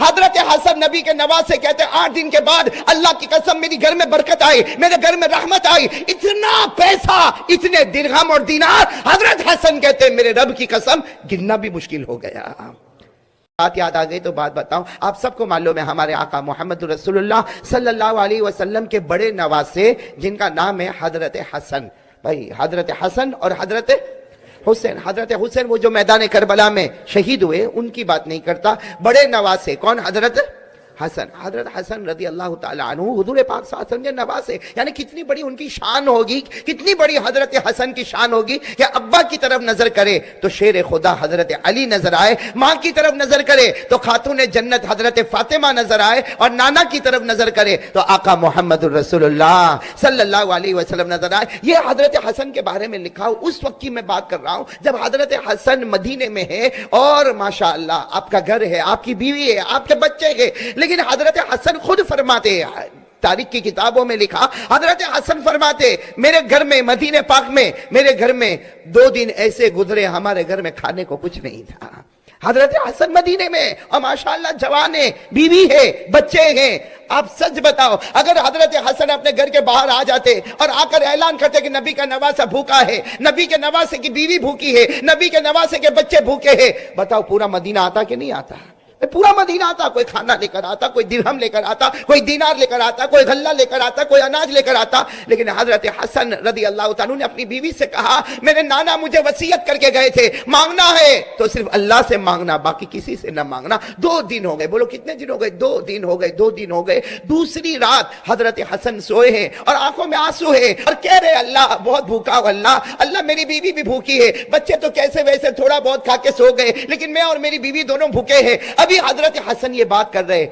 حضرت حسن نبی کے نواسے کہتے ہیں 8 دن کے بعد اللہ کی قسم میری گھر میں برکت آئی، میرے گھر میں رحمت آئی، اتنا پیسہ، اتنے درہم اور دینار، حضرت حسن کہتے ہیں میرے رب کی قسم گننا بھی مشکل ہو گیا۔ بات یاد آ گئی تو بات بتاؤں، آپ سب کو معلوم ہے ہمارے آقا محمد رسول اللہ صلی اللہ علیہ وسلم کے بڑے نواسے جن کا نام ہے حضرت حسن، بھائی حضرت حسن اور حضرت حسین۔ حضرت حسین وہ جو میدان کربلا میں شہید ہوئے ان کی بات نہیں کرتا، بڑے نواسے کون؟ حضرت حسن۔ حضرت حسن رضی اللہ تعالیٰ عنہ حضور پاک صلی اللہ علیہ وسلم کے نواسے، یعنی کتنی بڑی ان کی شان ہوگی، کتنی بڑی حضرت حسن کی شان ہوگی کہ ابا کی طرف نظر کرے تو شیر خدا حضرت علی نظر آئے، ماں کی طرف نظر کرے تو خاتون جنت حضرت فاطمہ نظر آئے، اور نانا کی طرف نظر کرے تو آقا محمد الرسول اللہ صلی اللہ علیہ وسلم نظر آئے۔ یہ حضرت حسن کے بارے میں لکھا ہو، اس وقت کی میں بات کر رہا ہوں جب حضرت حسن مدینے میں ہے اور ماشاءاللہ آپ کا گھر ہے، آپ کی بیوی ہے، آپ کے بچے ہیں، لیکن حضرت حسن خود فرماتے ہیں، تاریخ کی کتابوں میں لکھا، حضرت حسن فرماتے میرے گھر میں مدینہ پاک میں میرے گھر میں 2 دن ایسے گزرے ہمارے گھر میں کھانے کو کچھ نہیں تھا۔ حضرت حسن مدینے میں اور ماشاءاللہ جوان ہے، بیوی ہے، بچے ہیں۔ آپ سچ بتاؤ اگر حضرت حسن اپنے گھر کے باہر آ جاتے اور آ کر اعلان کرتے کہ نبی کا نواسہ بھوکا ہے، نبی کے نواسے کی بیوی بھوکی ہے، نبی کے نواسے کے بچے بھوکے ہیں، بتاؤ پورا مدینہ آتا کہ نہیں آتا؟ پورا مدینہ آتا، کوئی کھانا لے کر آتا، کوئی درہم لے کر آتا، کوئی دینار لے کر آتا، کوئی غلہ لے کر آتا، کوئی اناج لے کر آتا۔ لیکن حضرت حسن رضی اللہ تعالیٰ نے اپنی بیوی سے کہا میرے نانا مجھے وصیت کر کے گئے تھے مانگنا ہے تو صرف اللہ سے مانگنا، باقی کسی سے نہ مانگنا۔ 2 دن ہو گئے، بولو کتنے دن ہو گئے؟ 2 دن ہو گئے، 2 دن ہو گئے۔ دوسری رات حضرت حسن سوئے ہیں اور آنکھوں میں آنسو ہے اور کہہ رہے اللہ بہت بھوکا ہوں، اللہ میری بیوی بھی بھوکی ہے، بچے تو کیسے ویسے تھوڑا بہت کھا کے سو گئے لیکن میں اور میری بیوی دونوں بھوکے ہیں۔ ابھی حضرت حسن یہ بات کر رہے،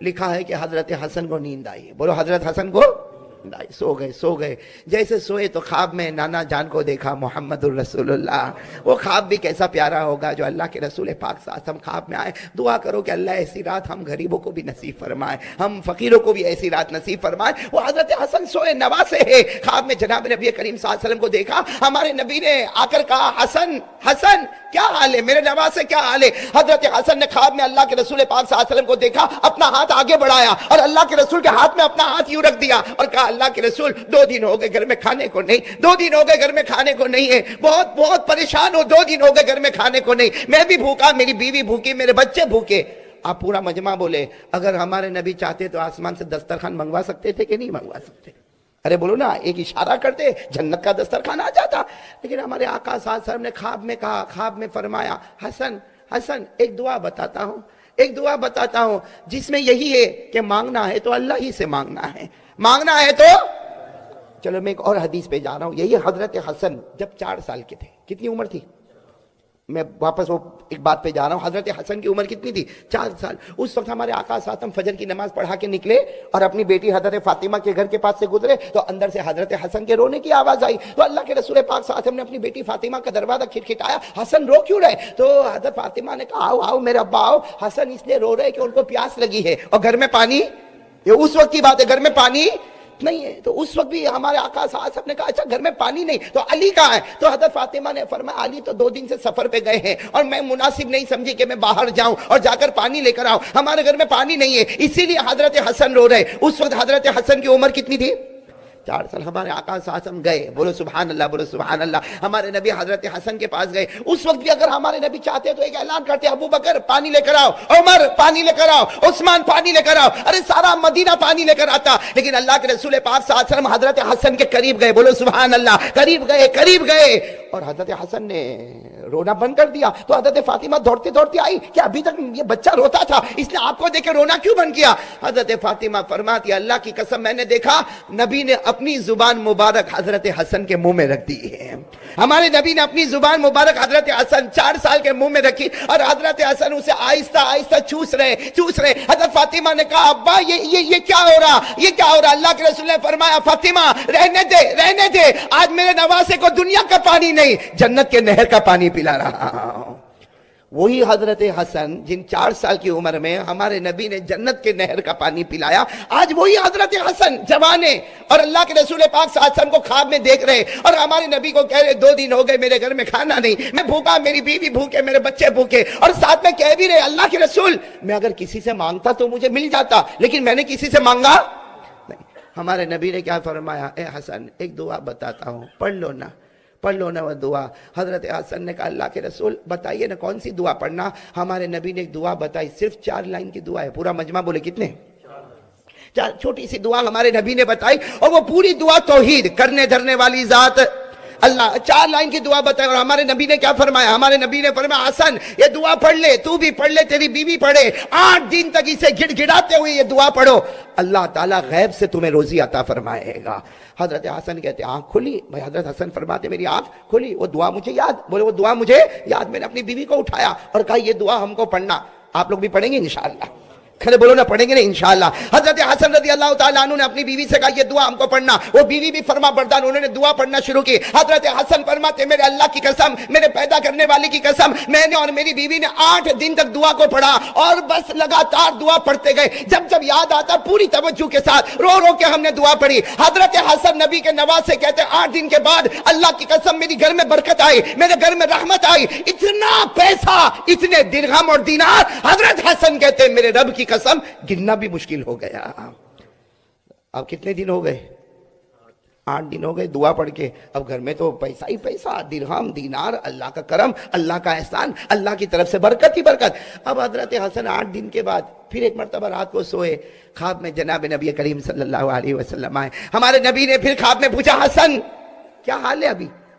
لکھا ہے کہ حضرت حسن کو نیند آئی، بولو حضرت حسن کو نیند آئی، سو گئے۔ جیسے سوئے تو خواب میں نانا جان کو دیکھا محمد الرسول اللہ۔ وہ خواب بھی کیسا پیارا ہوگا جو اللہ کے رسول پاک صلی اللہ علیہ وسلم خواب میں آئے۔ دعا کرو کہ اللہ ایسی رات ہم غریبوں کو بھی نصیب فرمائے، ہم فقیروں کو بھی ایسی رات نصیب فرمائے۔ وہ حضرت حسن سوئے نواسے ہے، خواب میں جناب نبی کریم صلی اللہ علیہ وسلم کو دیکھا، ہمارے نبی نے آ کر کہا حسن حسن کیا حال ہے، میرے نواسے کیا حال ہے؟ حضرت حسن نے خواب میں اللہ کے رسول پاک صلی اللہ علیہ وسلم کو دیکھا، اپنا ہاتھ آگے بڑھایا اور اللہ کے رسول کے ہاتھ میں اپنا ہاتھ یوں رکھ دیا اور کہا اللہ کے رسول 2 دن ہو گئے گھر میں کھانے کو نہیں، 2 دن ہو گئے گھر میں کھانے کو نہیں ہے، بہت پریشان ہو، 2 دن ہو گئے گھر میں کھانے کو نہیں، میں بھی بھوکا، میری بیوی بھوکی، میرے بچے بھوکے۔ آپ پورا مجمع بولے اگر ہمارے نبی چاہتے تو آسمان سے دسترخوان منگوا سکتے تھے کہ نہیں منگوا سکتے؟ ارے بولو نا، ایک اشارہ کرتے جنت کا دسترخوان آ جاتا۔ لیکن ہمارے آقا صلی اللہ علیہ وسلم نے خواب میں کہا، خواب میں فرمایا حسن حسن ایک دعا بتاتا ہوں، ایک دعا بتاتا ہوں جس میں یہی ہے کہ مانگنا ہے تو اللہ ہی سے مانگنا ہے، مانگنا ہے تو چلو میں ایک اور حدیث پہ جا رہا ہوں۔ یہی حضرت حسن جب 4 سال کے تھے، کتنی عمر تھی؟ میں واپس وہ ایک بات پہ جا رہا ہوں، حضرت حسن کی عمر کتنی تھی؟ 4 سال۔ اس وقت ہمارے آقا صلی اللہ علیہ وسلم فجر کی نماز پڑھا کے نکلے اور اپنی بیٹی حضرت فاطمہ کے گھر کے پاس سے گزرے تو اندر سے حضرت حسن کے رونے کی آواز آئی، تو اللہ کے رسول پاک صلی اللہ علیہ وسلم نے اپنی بیٹی فاطمہ کا دروازہ کھٹکھٹایا، حسن رو کیوں رہے؟ تو حضرت فاطمہ نے کہا آؤ آؤ میرے ابا آؤ، حسن اس لیے رو رہے کہ ان کو پیاس لگی ہے اور گھر میں پانی، یہ اس وقت کی بات ہے، گھر میں پانی نہیں ہے۔ تو اس وقت بھی ہمارے آقا صلی اللہ علیہ وسلم نے کہا اچھا گھر میں پانی نہیں تو علی کہاں ہے؟ تو حضرت فاطمہ نے فرمایا علی تو 2 دن سے سفر پہ گئے ہیں اور میں مناسب نہیں سمجھی کہ میں باہر جاؤں اور جا کر پانی لے کر آؤں، ہمارے گھر میں پانی نہیں ہے، اسی لیے حضرت حسن رو رہے۔ اس وقت حضرت حسن کی عمر کتنی تھی؟ 4 سال۔ ہمارے آقا صلی اللہ علیہ وسلم گئے، بولو سبحان اللہ، بولو سبحان اللہ، ہمارے نبی حضرت حسن کے پاس گئے۔ اس وقت بھی اگر ہمارے نبی چاہتے تو ایک اعلان کرتے ابو بکر پانی لے کر آؤ، عمر پانی لے کر آؤ، عثمان پانی لے کر آؤ، ارے سارا مدینہ پانی لے کر آتا۔ لیکن اللہ کے رسول پاک صلی اللہ علیہ وسلم حضرت حسن کے قریب گئے، بولو سبحان اللہ، قریب گئے اور حضرت حسن نے رونا بند کر دیا۔ تو حضرت فاطمہ دوڑتے دوڑتے آئی کہ ابھی تک یہ بچہ روتا تھا، اس نے آپ کو دیکھ کے رونا کیوں بند کیا؟ حضرت فاطمہ فرماتی اللہ کی قسم میں نے دیکھا نبی نے اپنی زبان مبارک حضرت حسن کے منہ میں رکھ دی ہے، ہمارے نبی نے اپنی زبان مبارک حضرت حسن 4 سال کے منہ میں رکھی اور حضرت حسن اسے آہستہ آہستہ چوس رہے۔ حضرت فاطمہ نے کہا ابا یہ کیا ہو رہا، یہ کیا ہو رہا؟ اللہ کے رسول نے فرمایا فاطمہ رہنے دے، آج میرے نواسے کو دنیا کا پانی نہیں جنت کے نہر کا پانی پلا رہا ہوں۔ وہی حضرت حسن جن 4 سال کی عمر میں ہمارے نبی نے جنت کے نہر کا پانی پلایا، آج وہی حضرت حسن جوان ہے اور اللہ کے رسول پاک صلی اللہ علیہ وسلم کو خواب میں دیکھ رہے اور ہمارے نبی کو کہہ رہے 2 دن ہو گئے میرے گھر میں کھانا نہیں، میں بھوکا، میری بیوی بھوکے، میرے بچے بھوکے، اور ساتھ میں کہہ بھی رہے اللہ کے رسول میں اگر کسی سے مانگتا تو مجھے مل جاتا، لیکن میں نے کسی سے مانگا نہیں۔ ہمارے نبی نے کیا فرمایا، اے حسن ایک دعا بتاتا ہوں، پڑھ لو نا وہ دعا۔ حضرت حسن نے کہا اللہ کے رسول بتائیے نا کون سی دعا پڑھنا۔ ہمارے نبی نے ایک دعا بتائی، صرف 4 لائن کی دعا ہے، پورا مجمع بولے کتنے؟ 4 چھوٹی سی دعا ہمارے نبی نے بتائی، اور وہ پوری دعا توحید، کرنے دھرنے والی ذات اللہ۔ 4 لائن کی دعا بتائی، اور ہمارے نبی نے کیا فرمایا؟ ہمارے نبی نے فرمایا حسن یہ دعا پڑھ لے، تو بھی پڑھ لے، تیری بیوی پڑھے، 8 دن تک اسے گڑ گڑاتے ہوئے یہ دعا پڑھو، اللہ تعالیٰ غیب سے تمہیں روزی عطا فرمائے گا۔ حضرت حسن کہتے آنکھ کھلی، بھائی حضرت حسن فرماتے میری آنکھ کھلی، وہ دعا مجھے یاد، بولے وہ دعا مجھے یاد، میں نے اپنی بیوی کو اٹھایا اور کہا یہ دعا ہم کو پڑھنا، آپ لوگ بھی پڑھیں گے انشاءاللہ، کھڑے بولو نا پڑھیں گے نا انشاءاللہ۔ حضرت حسن رضی اللہ تعالیٰ عنہ نے اپنی بیوی سے کہا یہ دعا ہم کو پڑھنا، وہ بیوی بھی فرما بردار، انہوں نے دعا پڑھنا شروع کی۔ حضرت حسن فرماتے میرے اللہ کی قسم، میرے پیدا کرنے والے کی قسم، میں نے اور میری بیوی نے 8 دن تک دعا کو پڑھا اور بس لگاتار دعا پڑھتے گئے، جب یاد آتا پوری توجہ کے ساتھ رو رو کے ہم نے دعا پڑھی۔ حضرت حسن نبی کے نواز سے کہتے 8 دن کے بعد اللہ کی قسم میری گھر میں برکت آئی، میرے گھر میں رحمت آئی، اتنا پیسہ، اتنے درہم اور دینار، حضرت حسن کہتے میرے رب کی قسم گننا بھی مشکل ہو گیا۔ اب کتنے دن ہو گئے؟ 8 دن ہو گئے دعا پڑھ کے۔ اب گھر میں تو پیسہ ہی پیسہ، درہم دینار، اللہ کا کرم، اللہ کا احسان، اللہ کی طرف سے برکت ہی برکت۔ اب حضرت حسن 8 دن کے بعد پھر ایک مرتبہ رات کو سوئے، خواب میں جناب نبی کریم صلی اللہ علیہ وسلم آئے۔ ہمارے نبی نے پھر خواب میں پوچھا حسن کیا حال ہے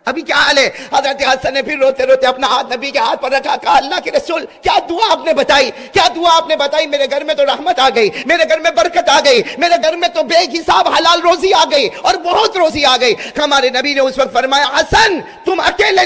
ابھی کیا حال ہے؟ حضرت حسن نے پھر روتے روتے اپنا ہاتھ نبی کے ہاتھ پر رکھا، کہا اللہ کے رسول کیا دعا آپ نے بتائی؟ میرے گھر میں تو رحمت آ گئی، میرے گھر میں برکت آ گئی، میرے گھر میں تو بے حساب حلال روزی آ گئی اور بہت روزی آ گئی۔ ہمارے نبی نے اس وقت فرمایا حسن تم اکیلے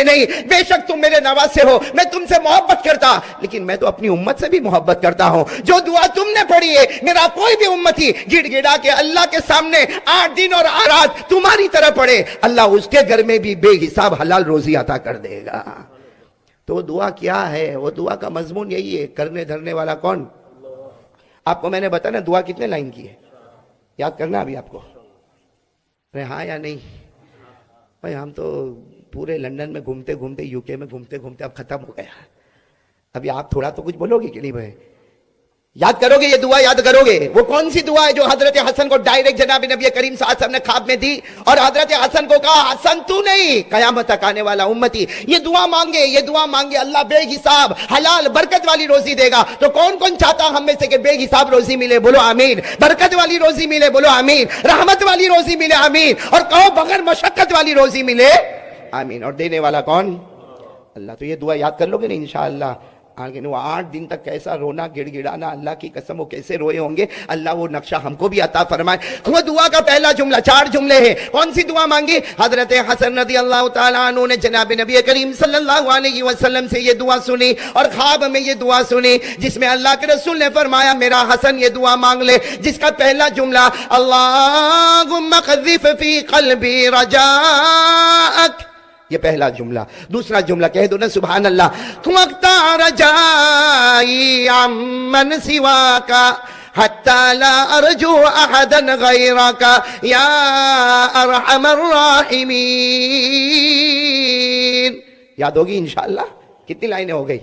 نہیں، بے شک تم میرے نواسے ہو، میں تم سے محبت کرتا، لیکن میں تو اپنی امت سے بھی محبت کرتا ہوں۔ جو دعا تم نے پڑھی ہے میرا کوئی بھی امتی گڑ گڑا کے اللہ کے سامنے 8 دن اور 8 رات تمہاری طرح پڑھے، اللہ اس کے گھر میں بھی بے حساب حلال روزی عطا کر دے گا۔ تو دعا کیا ہے؟ وہ دعا کا مضمون یہی ہے، کرنے دھرنے والا کون؟ آپ کو میں نے بتایا نا دعا کتنے لائن کی ہے، یاد کرنا ابھی آپ کو، ہاں یا نہیں؟ بھائی ہم تو پورے لندن میں گھومتے یو کے میں گھومتے اب ختم ہو گیا۔ ابھی آپ تھوڑا تو کچھ بولو گے کہ نہیں بھائی؟ یاد کرو گے یہ دعا، یاد کرو گے وہ کون سی دعا ہے جو حضرت حسن کو ڈائریکٹ جناب نبی کریم صلی اللہ علیہ وسلم نے خواب میں دی اور حضرت حسن کو کہا حسن تو نہیں، قیامت تک آنے والا امتی یہ دعا مانگے اللہ بے حساب حلال برکت والی روزی دے گا۔ تو کون چاہتا ہم میں سے کہ بے حساب روزی ملے؟ بولو آمین۔ برکت والی روزی ملے؟ بولو آمین۔ رحمت والی روزی ملے؟ آمین۔ اور کہو بغیر مشقت والی روزی ملے؟ آمین۔ اور دینے والا کون؟ اللہ۔ تو یہ دعا یاد کر لو گے نا انشاءاللہ۔ وہ 8 دن تک کیسا رونا گڑ گڑانا، اللہ کی قسم وہ کیسے روئے ہوں گے، اللہ وہ نقشہ ہم کو بھی عطا فرمائے۔ وہ دعا کا پہلا جملہ، 4 جملے ہیں۔ کون سی دعا مانگی؟ حضرت حسن رضی اللہ تعالیٰ عنہ نے جناب نبی کریم صلی اللہ علیہ وسلم سے یہ دعا سنی اور خواب میں یہ دعا سنی، جس میں اللہ کے رسول نے فرمایا میرا حسن یہ دعا مانگ لے، جس کا پہلا جملہ اللہم قذف فی قلبی رجاءک، یہ پہلا جملہ۔ دوسرا جملہ کہہ دو نا سبحان اللہ، وَقْتَ رَجَائِي عَمَّنْ سِوَاكَ حَتَّى لَا أَرْجُو أَحَدًا غَيْرَكَ يَا أَرْحَمَ الرَّاحِمِينَ۔ یاد ہوگی انشاءاللہ؟ کتنی لائنیں ہو گئی؟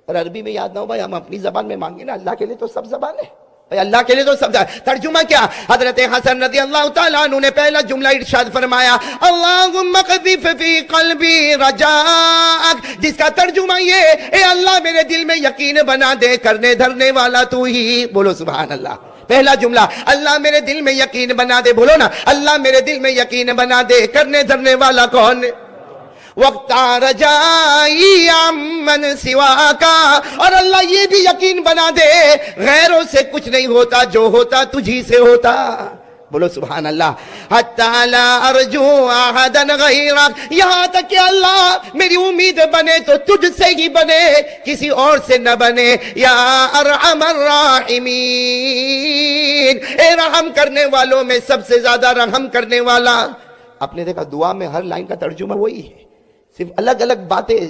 اور عربی میں یاد نہ ہو بھائی ہم اپنی زبان میں مانگیں نا، اللہ کے لیے تو سب زبان ہے، اللہ کے لیے تو سب ترجمہ کیا؟ حضرت حسن رضی اللہ تعالیٰ عنہ نے پہلا جملہ ارشاد فرمایا اللہم قذف فی قلبی رجاءک، جس کا ترجمہ یہ اے اللہ میرے دل میں یقین بنا دے، کرنے دھرنے والا تو ہی، بولو سبحان اللہ۔ پہلا جملہ اللہ میرے دل میں یقین بنا دے، بولو نا اللہ میرے دل میں یقین بنا دے، کرنے دھرنے والا کون؟ وقت رجائی عمن سواکا، اور اللہ یہ بھی یقین بنا دے غیروں سے کچھ نہیں ہوتا، جو ہوتا تجھی سے ہوتا، بولو سبحان اللہ۔ حتی لا ارجو احدا غیرک، یہاں تک کہ اللہ میری امید بنے تو تجھ سے ہی بنے، کسی اور سے نہ بنے۔ یا ارحم الراحمین، اے رحم کرنے والوں میں سب سے زیادہ رحم کرنے والا۔ آپ نے دیکھا دعا میں ہر لائن کا ترجمہ وہی ہے، صرف الگ الگ باتیں،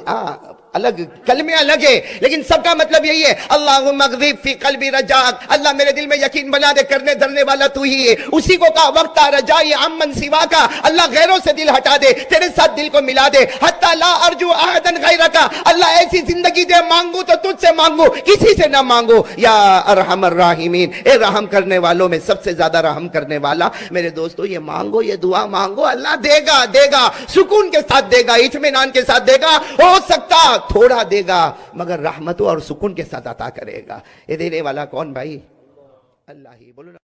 الگ کلمے الگ ہے لیکن سب کا مطلب یہی ہے اللہم اغذب فی قلبی رجاک، اللہ میرے دل میں یقین بنا دے، کرنے دھرنے والا تو ہی ہے. اسی کو کہا وقت رجائی عمن سوا کا، اللہ غیروں سے دل ہٹا دے، تیرے ساتھ دل کو ملا دے. حتی لا ارجو احدا غیرکا، اللہ ایسی زندگی دے مانگو تو تجھ سے مانگو، کسی سے نہ مانگو. یا ارحم الراحمین، اے رحم کرنے والوں میں سب سے زیادہ رحم کرنے والا. میرے دوستو یہ مانگو، یہ دعا مانگو، اللہ دے گا، دے گا، سکون کے ساتھ دے گا، اطمینان کے ساتھ دے گا. ہو سکتا تھوڑا دے گا مگر رحمتوں اور سکون کے ساتھ عطا کرے گا. یہ دینے والا کون بھائی؟ اللہ ہی. بولو نا.